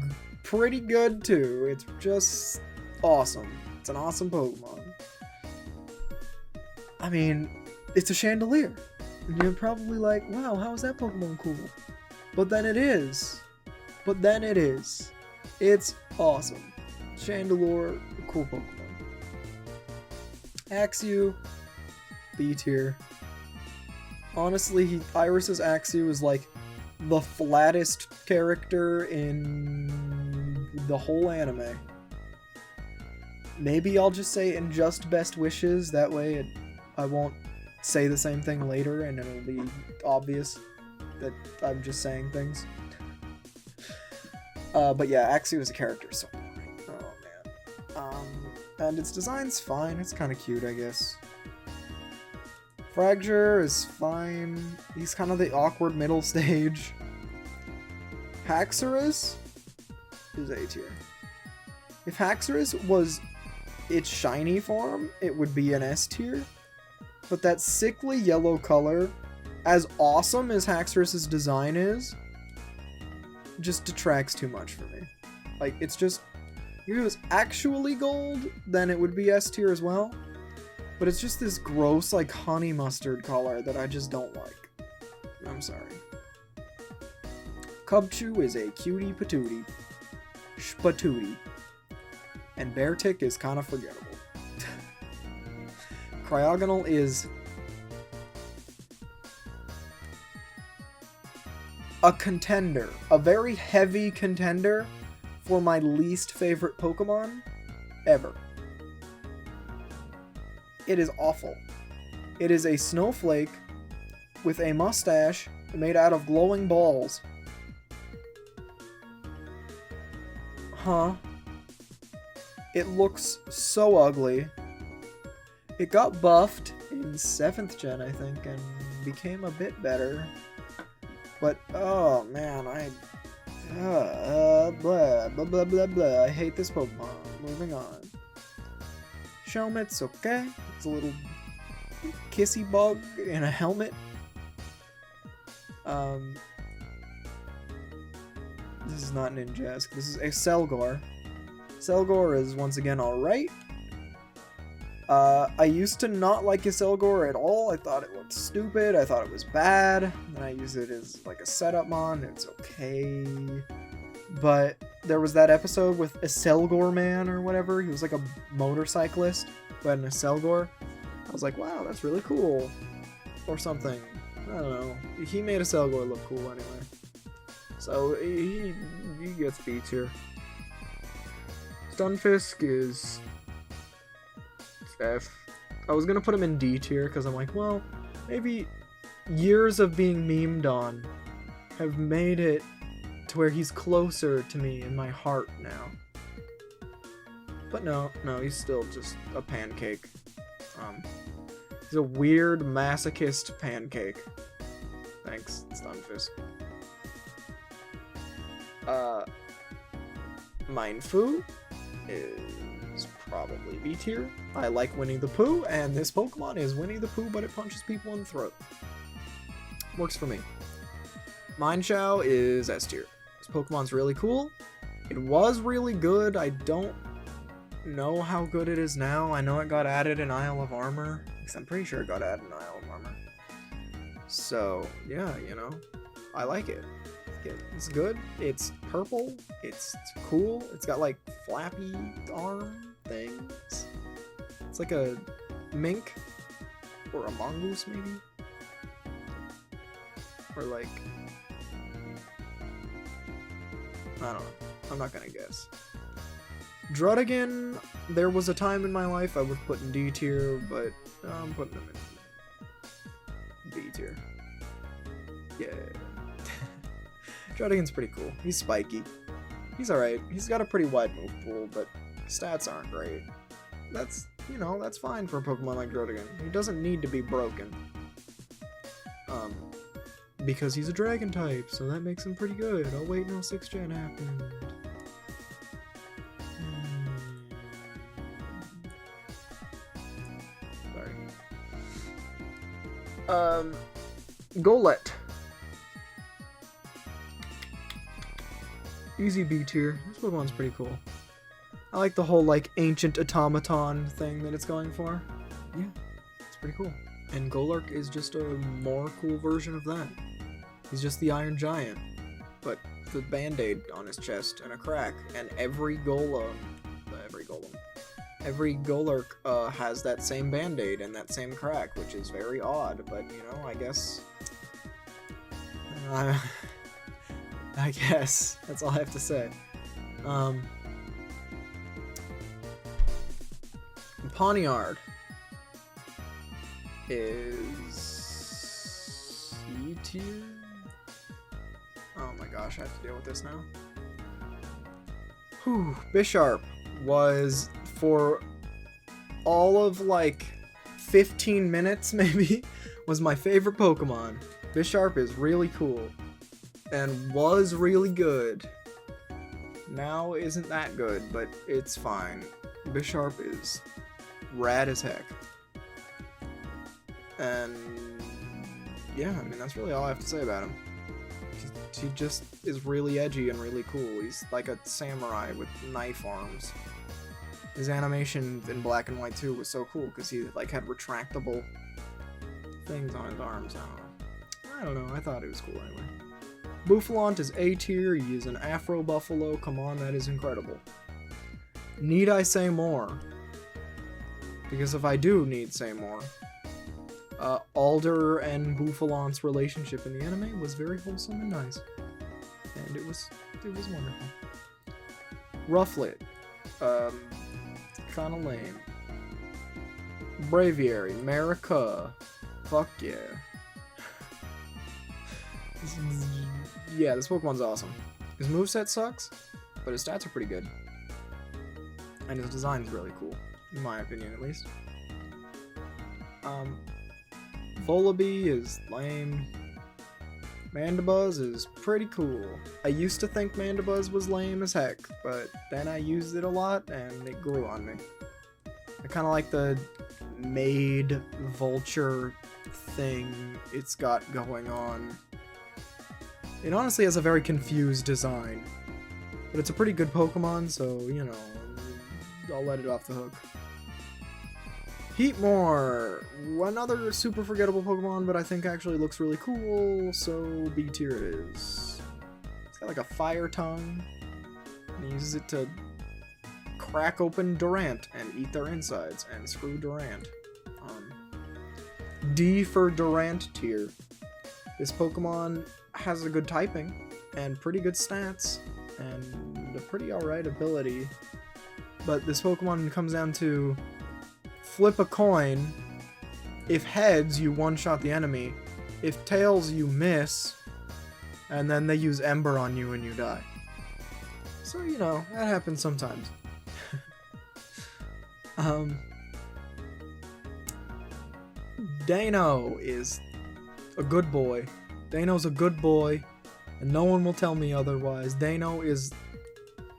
pretty good too. It's just awesome. It's an awesome Pokemon. I mean, it's a Chandelier. And you're probably like, wow, how is that Pokemon cool? But then it is. But then it is. It's awesome. Chandelure, cool Pokemon. Axew, B tier. Honestly, Iris's Axew is like the flattest character in the whole anime. Maybe I'll just say in just best wishes, that way I won't say the same thing later and it'll be obvious that I'm just saying things. But yeah, Axew as a character is so boring. Oh man. And its design's fine. It's kind of cute, I guess. Fracture is fine. He's kind of the awkward middle stage. Haxorus is A tier. If Haxorus was its shiny form, it would be an S tier. But that sickly yellow color, as awesome as Haxorus's design is, just detracts too much for me. Like, it's just, if it was actually gold, then it would be S tier as well. But it's just this gross, like, honey mustard color that I just don't like. I'm sorry. Cubchoo is a cutie patootie. Spatootie. And Beartic is kind of forgettable. Cryogonal is a contender. A very heavy contender for my least favorite Pokemon ever. It is awful. It is a snowflake with a mustache made out of glowing balls. Huh? It looks so ugly. It got buffed in 7th gen, I think, and became a bit better. But, oh man, blah, blah, blah, blah, blah. I hate this Pokemon. Moving on. Shelmet's okay. It's a little kissy bug in a helmet. This is not Ninjask. This is a Selgor. Selgor is once again alright. I used to not like Selgor at all. I thought it looked stupid. I thought it was bad. Then I used it as like a setup mon. It's okay. But there was that episode with a Selgor man or whatever. He was like a motorcyclist, but in a Selgor. I was like, wow, that's really cool. Or something. I don't know. He made a Selgor look cool anyway. So he gets B tier. Stunfisk is F. I was gonna put him in D tier because I'm like, well, maybe years of being memed on have made it to where he's closer to me in my heart now. But no, he's still just a pancake. He's a weird masochist pancake. Thanks, Stunfisk. Mindfu is probably B tier. I like Winnie the Pooh, and this Pokemon is Winnie the Pooh, but it punches people in the throat. Works for me. Mineshaw is S tier. This Pokemon's really cool. It was really good. I don't know how good it is now. I know it got added in Isle of Armor, because I'm pretty sure it got added in Isle of Armor. So, yeah, you know, I like it. It's good. It's purple. It's cool. It's got like flappy arm things. It's like a mink or a mongoose maybe, or like, I don't know. I'm not gonna guess. Druddigan, there was a time in my life I was putting D tier, but I'm putting him in B tier. Yeah. Druddigan's pretty cool. He's spiky. He's alright. He's got a pretty wide move pool, but stats aren't great. That's, you know, that's fine for a Pokemon like Druddigan. He doesn't need to be broken. Because he's a dragon type, so that makes him pretty good. Oh wait, no, 6th gen happened. Sorry. Golett. Easy B tier. This Pokemon's pretty cool. I like the whole, like, ancient automaton thing that it's going for. Yeah, it's pretty cool. And Golurk is just a more cool version of that. He's just the Iron Giant, but with a band-aid on his chest and a crack. And every Golurk has that same band-aid and that same crack, which is very odd, but, you know, I guess... I guess. That's all I have to say. Pawniard is C tier? Oh my gosh, I have to deal with this now. Whew. Bisharp was, for all of like 15 minutes maybe, was my favorite Pokemon. Bisharp is really cool. And was really good. now isn't that good, but it's fine. Bisharp is rad as heck. And yeah, I mean, that's really all I have to say about him. He just is really edgy and really cool. He's like a samurai with knife arms. His animation in Black and White 2 was so cool because he like had retractable things on his arms. I don't know. I thought it was cool anyway. Bouffalant is A tier. He is an Afro Buffalo. Come on, that is incredible. Need I say more? Because if I do need say more, Alder and Bouffalant's relationship in the anime was very wholesome and nice, and it was wonderful. Rufflet, kind of lame. Braviary, America, fuck yeah. Yeah, this Pokemon's awesome. His moveset sucks, but his stats are pretty good. And his design's really cool, in my opinion at least. Volibee is lame. Mandibuzz is pretty cool. I used to think Mandibuzz was lame as heck, but then I used it a lot and it grew on me. I kind of like the maid vulture thing it's got going on. It honestly has a very confused design, but it's a pretty good Pokemon, so, you know, I'll let it off the hook. Heatmore! Another super forgettable Pokemon, but I think actually looks really cool, so B tier it is. It's got like a fire tongue, and he uses it to crack open Durant and eat their insides, and screw Durant. D for Durant tier. This Pokemon has a good typing, and pretty good stats, and a pretty alright ability, but this Pokemon comes down to flip a coin. If heads, you one-shot the enemy. If tails, you miss. And then they use Ember on you and you die. So, you know, that happens sometimes. Dano is a good boy. Dano's a good boy, and no one will tell me otherwise. Dano is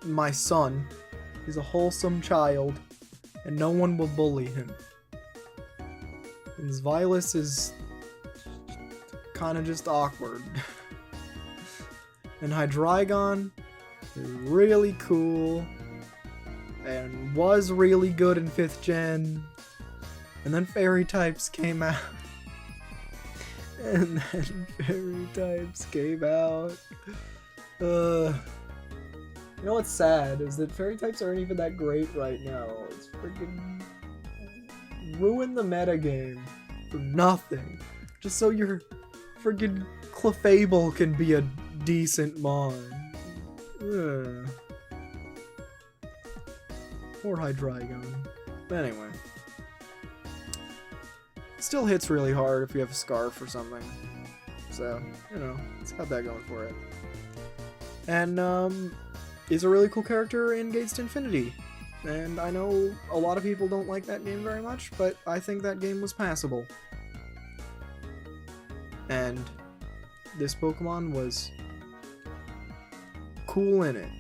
my son. He's a wholesome child, and no one will bully him. And his Violet is kind of just awkward. And Hydreigon is really cool, and was really good in 5th gen, and then Fairy types came out. And then Fairy types came out. You know what's sad is that Fairy types aren't even that great right now. It's freaking ruin the metagame for nothing. Just so your freaking Clefable can be a decent mon. Ugh. Poor Hydreigon. But anyway. Still hits really hard if you have a Scarf or something. So, you know, it's got that going for it. And, is a really cool character in Gates to Infinity. And I know a lot of people don't like that game very much, but I think that game was passable. And this Pokemon was cool in it.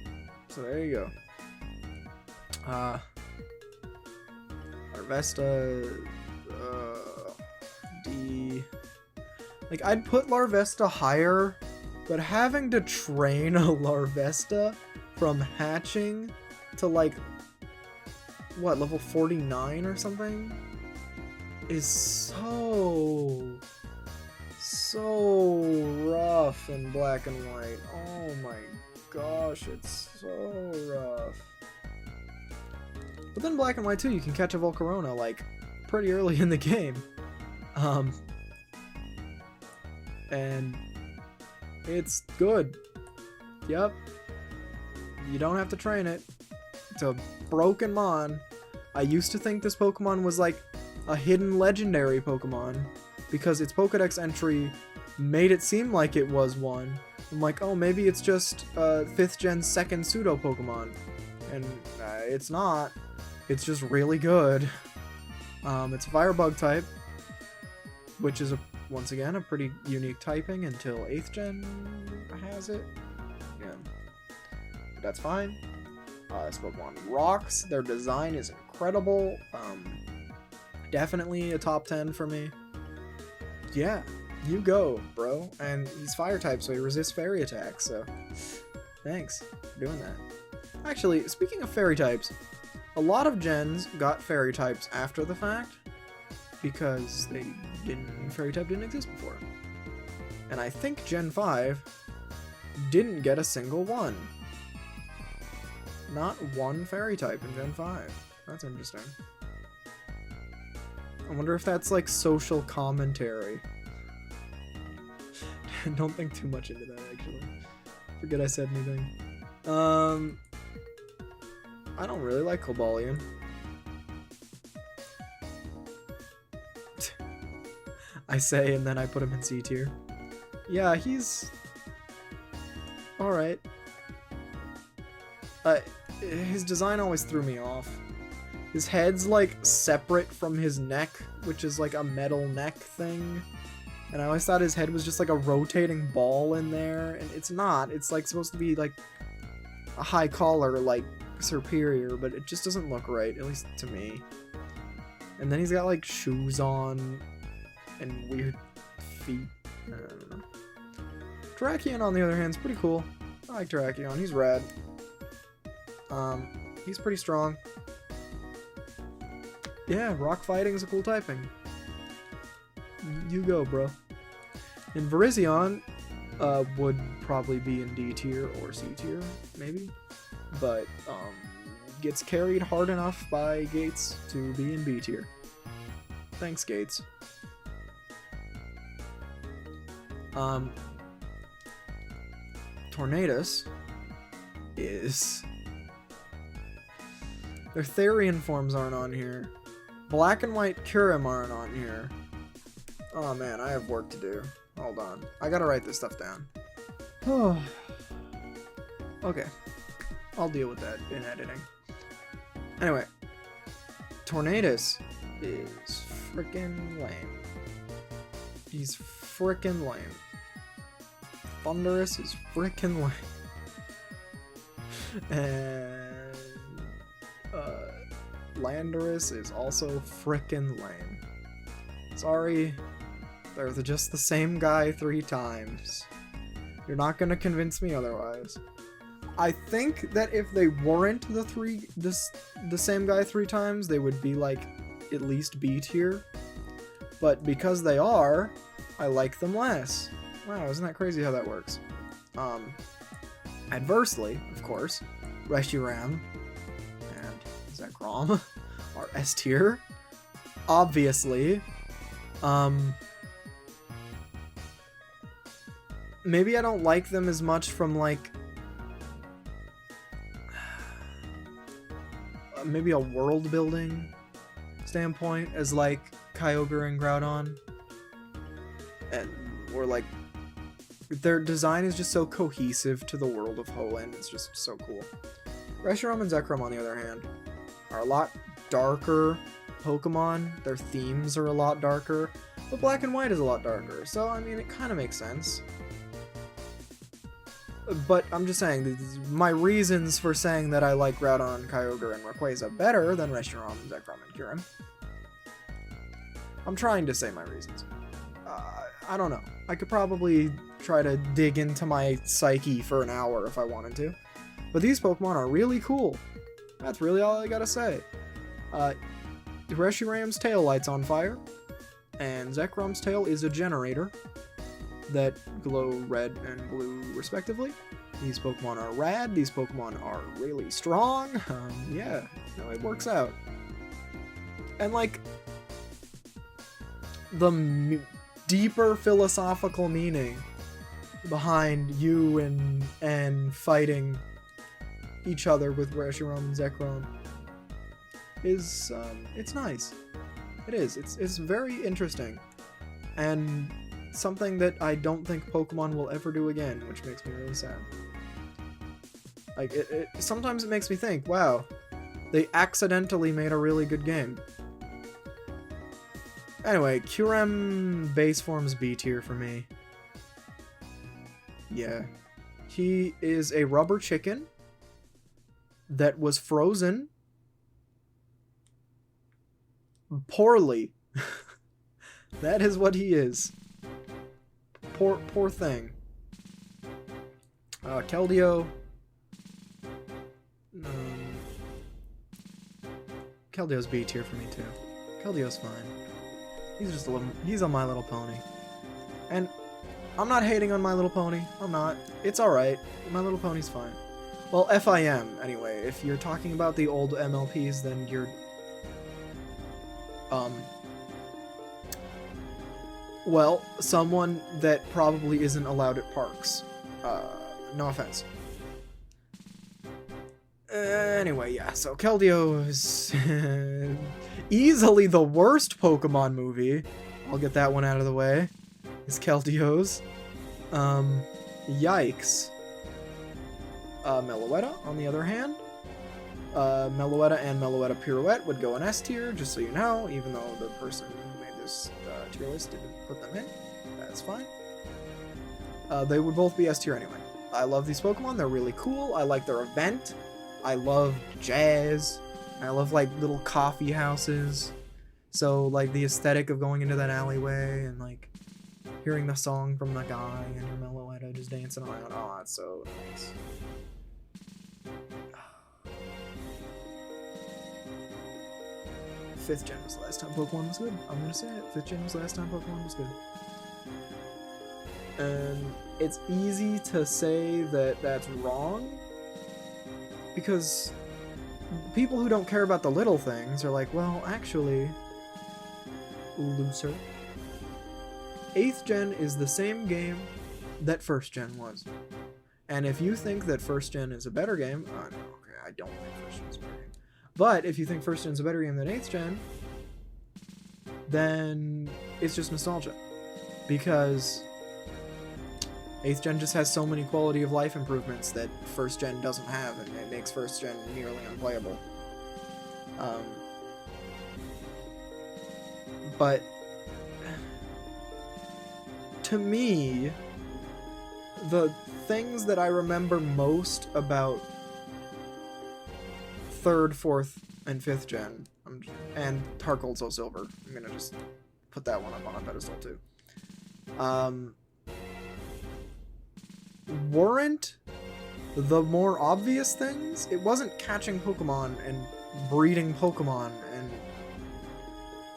So there you go. Larvesta, D. Like, I'd put Larvesta higher, but having to train a Larvesta from hatching to, like, what, level 49 or something? Is so rough in Black and White. Oh my gosh, it's so rough. But then Black and White 2, you can catch a Volcarona, like, pretty early in the game. And it's good. Yep. You don't have to train it. It's a broken mon. I used to think this Pokemon was like a hidden legendary Pokemon because its Pokedex entry made it seem like it was one. I'm like, oh, maybe it's just 5th gen second pseudo Pokemon. And it's not. It's just really good. It's a Firebug type, which is, once again, a pretty unique typing until 8th gen has it. Yeah. but that's fine. This Pokemon rocks. Their design is incredible. Definitely a top 10 for me. Yeah, you go, bro. And he's fire type, so he resists fairy attacks, so thanks for doing that. Actually, speaking of fairy types, a lot of gens got fairy types after the fact because fairy type didn't exist before. And I think Gen 5 didn't get a single one. Not one fairy type in Gen 5. That's interesting. I wonder if that's like social commentary. Don't think too much into that, actually. Forget I said anything. I don't really like Cobalion. I say, and then I put him in C tier. Yeah, he's alright. His design always threw me off. His head's like separate from his neck, which is like a metal neck thing. And I always thought his head was just like a rotating ball in there, and it's not. It's like supposed to be like a high collar, like superior, but it just doesn't look right, at least to me. And then he's got like shoes on and weird feet. I don't know. Terrakion, on the other hand, is pretty cool. I like Terrakion. He's rad. He's pretty strong. Yeah, rock fighting is a cool typing. You go, bro. And Virizion would probably be in D tier or C tier, maybe. But gets carried hard enough by Gates to be in B tier. Thanks, Gates. Tornadus is... Their Therian Formes aren't on here. Black and White Kyurem aren't on here. Oh man, I have work to do. Hold on. I gotta write this stuff down. Oh. Okay. I'll deal with that in editing. Anyway. Tornadus is frickin' lame. He's frickin' lame. Thunderous is frickin' lame. And Landorous is also frickin' lame. Sorry, they're just the same guy 3 times. You're not gonna convince me otherwise. I think that if they weren't the same guy 3 times, they would be like at least B tier. But because they are, I like them less. Wow, isn't that crazy how that works? Adversely, of course, Reshiram and Zekrom are S tier. Obviously. Maybe I don't like them as much from like maybe a world building standpoint as like Kyogre and Groudon, or like their design is just so cohesive to the world of Hoenn. It's just so cool. Reshiram and Zekrom, on the other hand, are a lot darker Pokemon. Their themes are a lot darker, but Black and White is a lot darker, so I mean it kind of makes sense. But I'm just saying, my reasons for saying that I like Groudon, Kyogre, and Rayquaza better than Reshiram, Zekrom, and Kyurem. I'm trying to say my reasons. I don't know. I could probably try to dig into my psyche for an hour if I wanted to. But these Pokemon are really cool. That's really all I gotta say. Reshiram's tail lights on fire, and Zekrom's tail is a generator that glow red and blue respectively. These Pokemon are rad, these Pokemon are really strong. Yeah, no, it works out. And like, the deeper philosophical meaning behind you and fighting each other with Reshiram and Zekrom is, it's nice. It is. It's very interesting. And something that I don't think Pokemon will ever do again, which makes me really sad. Like, sometimes it makes me think, wow, they accidentally made a really good game. Anyway, Kyurem base forms B tier for me. Yeah. He is a rubber chicken that was frozen poorly. That is what he is. Poor thing. Keldeo. Keldeo's B tier for me too. Keldeo's fine. He's just a little. He's a My Little Pony, and I'm not hating on My Little Pony. I'm not. It's all right. My Little Pony's fine. Well, FIM anyway. If you're talking about the old MLPs, then you're well, someone that probably isn't allowed at parks. No offense. Anyway, yeah, so Keldeo is easily the worst Pokemon movie. I'll get that one out of the way. Is Keldeo's. Yikes. Meloetta, on the other hand. Meloetta and Meloetta Pirouette would go in S tier, just so you know, even though the person who made this tier list didn't put them in. That's fine. They would both be S tier anyway. I love these Pokemon, they're really cool, I like their event, I love jazz, I love like little coffee houses, so like the aesthetic of going into that alleyway and like hearing the song from the guy and your Meloetta just dancing around, oh that's so nice. 5th gen was the last time Pokemon was good. I'm gonna say it. 5th gen was the last time Pokemon was good. And it's easy to say that that's wrong, because people who don't care about the little things are like, well, actually, looser. 8th gen is the same game that 1st gen was. And if you think that 1st gen is a better game, no, okay, I don't think 1st gen is a better game. But if you think 1st gen is a better game than 8th gen, then it's just nostalgia. Because 8th gen just has so many quality of life improvements that 1st gen doesn't have, and it makes 1st gen nearly unplayable. But to me, the things that I remember most about 3rd, 4th, and 5th gen, and Heart Gold Soul Silver, I'm gonna just put that one up on a pedestal too, weren't the more obvious things. It wasn't catching Pokemon and breeding Pokemon and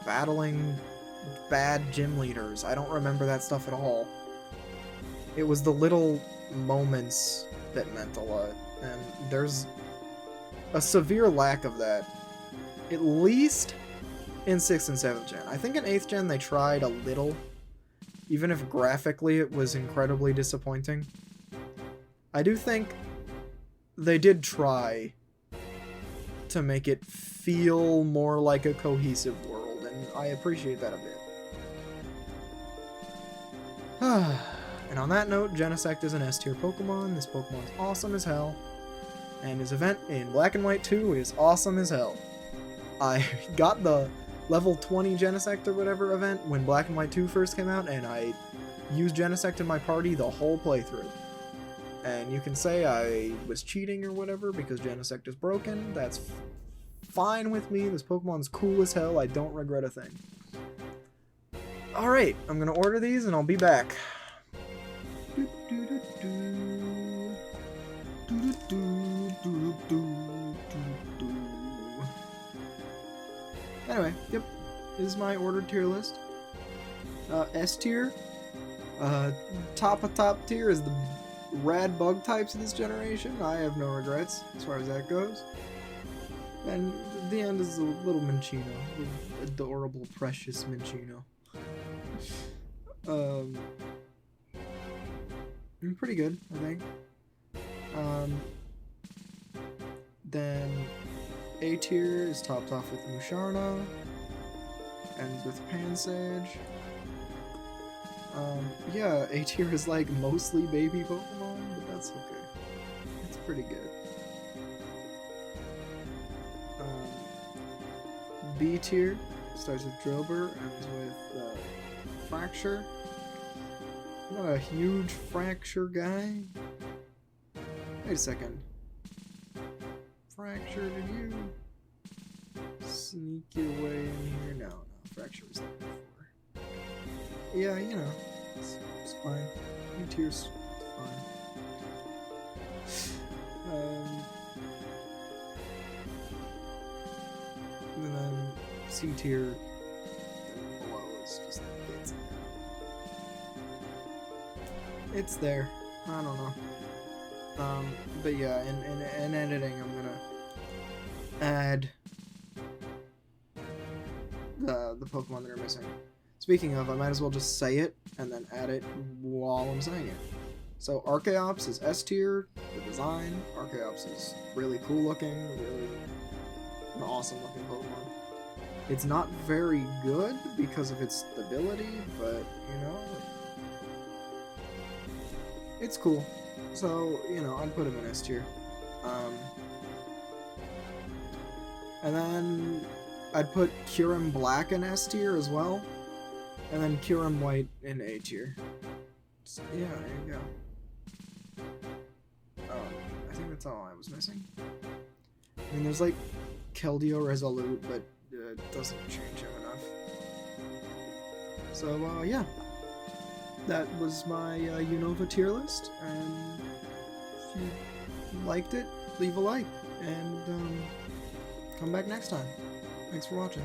battling bad gym leaders. I don't remember that stuff at all. It was the little moments that meant a lot, and there's a severe lack of that, at least in 6th and 7th gen. I think in 8th gen they tried a little, even if graphically it was incredibly disappointing. I do think they did try to make it feel more like a cohesive world, and I appreciate that a bit. And on that note, Genesect is an S tier Pokemon. This Pokemon's awesome as hell. And his event in Black and White 2 is awesome as hell. I got the level 20 Genesect or whatever event when Black and White 2 first came out, and I used Genesect in my party the whole playthrough. And you can say I was cheating or whatever because Genesect is broken. That's fine with me. This Pokemon's cool as hell. I don't regret a thing. Alright, I'm gonna order these and I'll be back. Anyway, yep, this is my ordered tier list. S tier. Top of top tier is the rad bug types of this generation. I have no regrets as far as that goes. And the end is a little Minchino, adorable, precious Minchino. Pretty good, I think. Then A tier is topped off with Musharna, ends with Pansage. Yeah, A tier is like mostly baby Pokemon, but that's okay. It's pretty good. B tier starts with Drillbur, ends with Fracture. I'm not a huge Fracture guy. Wait a second. Fracture, did you sneak your way in here? No, Fracture was there before. Yeah, you know, it's fine. Tears, fine. And then C tier below is just it's there. I don't know. But yeah, in editing, I'm gonna add the Pokemon that are missing. Speaking of, I might as well just say it and then add it while I'm saying it. So Archeops is S tier, the design. Archeops is really cool looking, really an awesome looking Pokemon. It's not very good because of its stability, but you know, it's cool. So, you know, I'd put him in S tier. And then I'd put Kyurem Black in S tier as well. And then Kyurem White in A tier. So, yeah, there you go. I think that's all I was missing. I mean, there's like Keldeo Resolute, but it doesn't change him enough. So, yeah. That was my Unova tier list, and if you liked it, leave a like, and come back next time. Thanks for watching.